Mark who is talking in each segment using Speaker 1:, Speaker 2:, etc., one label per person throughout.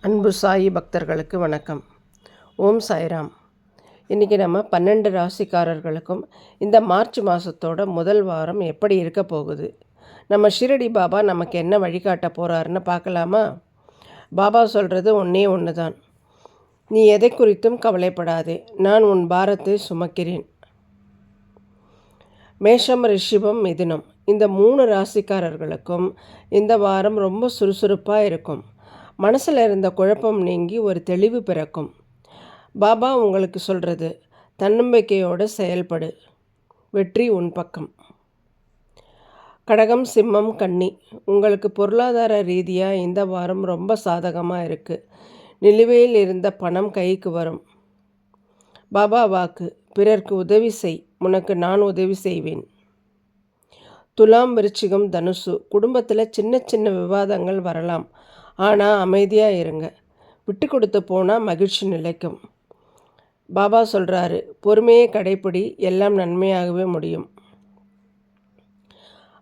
Speaker 1: அன்பு சாயி பக்தர்களுக்கு வணக்கம். ஓம் சாய்ராம். இன்றைக்கி நம்ம 12 ராசிக்காரர்களுக்கும் இந்த மார்ச் மாதத்தோட முதல் வாரம் எப்படி இருக்க போகுது, நம்ம ஷிரடி பாபா நமக்கு என்ன வழிகாட்ட போகிறாருன்னு பார்க்கலாமா? பாபா சொல்கிறது ஒன்றே ஒன்று தான். நீ எதை குறித்தும் கவலைப்படாதே, நான் உன் பாரத்தை சுமக்கிறேன். மேஷம், ரிஷிபம், மிதுனம் இந்த 3 ராசிக்காரர்களுக்கும் இந்த வாரம் ரொம்ப சுறுசுறுப்பாக இருக்கும். மனசில் இருந்த குழப்பம் நீங்கி ஒரு தெளிவு பிறக்கும். பாபா உங்களுக்கு சொல்கிறது, தன்னம்பிக்கையோடு செயல்படு, வெற்றி உன் பக்கம். கடகம், சிம்மம், கன்னி உங்களுக்கு பொருளாதார ரீதியாக இந்த வாரம் ரொம்ப சாதகமாக இருக்குது. நிலுவையில் இருந்த பணம் கைக்கு வரும். பாபா வாக்கு, பிறர்க்கு உதவி செய், உனக்கு நான் உதவி செய்வேன். துலாம், விருச்சிகம், தனுசு குடும்பத்தில் சின்ன சின்ன விவாதங்கள் வரலாம். ஆனால் அமைதியாக இருங்க. விட்டு கொடுத்து போனால் மகிழ்ச்சி நிலைக்கும். பாபா சொல்கிறாரு, பொறுமையை கடைப்பிடி, எல்லாம் நன்மையாகவே முடியும்.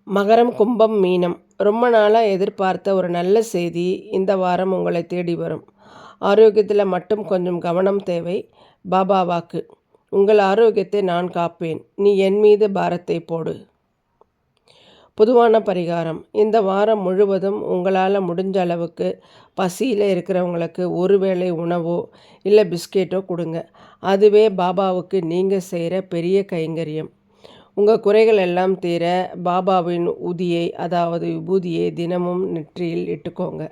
Speaker 1: மகரம், கும்பம், மீனம் ரொம்ப நாளாக எதிர்பார்த்த ஒரு நல்ல செய்தி இந்த வாரம் உங்களை தேடி வரும். ஆரோக்கியத்தில் மட்டும் கொஞ்சம் கவனம் தேவை. பாபா வாக்கு, உங்கள் ஆரோக்கியத்தை நான் காப்பேன், நீ என் மீது பாரத்தை போடு. பொதுவான பரிகாரம், இந்த வாரம் முழுவதும் உங்களால் முடிஞ்ச அளவுக்கு பசியில் இருக்கிறவங்களுக்கு ஒருவேளை உணவோ இல்லை பிஸ்கெட்டோ கொடுங்க. அதுவே பாபாவுக்கு நீங்கள் செய்கிற பெரிய கைங்கரியம். உங்கள் குறைகள் எல்லாம் தீர பாபாவின் உதியை, அதாவது விபூதியை தினமும் நெற்றியில் இட்டுக்கோங்க.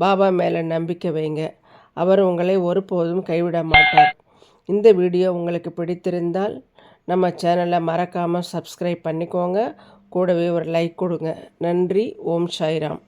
Speaker 1: பாபா மேலே நம்பிக்கை வைங்க, அவர் உங்களை ஒருபோதும் கைவிட மாட்டார். இந்த வீடியோ உங்களுக்கு பிடித்திருந்தால் நம்ம சேனலை மறக்காமல் சப்ஸ்கிரைப் பண்ணிக்கோங்க. கூடவே ஒரு லைக் கொடுங்க. நன்றி. ஓம் சாய்ராம்.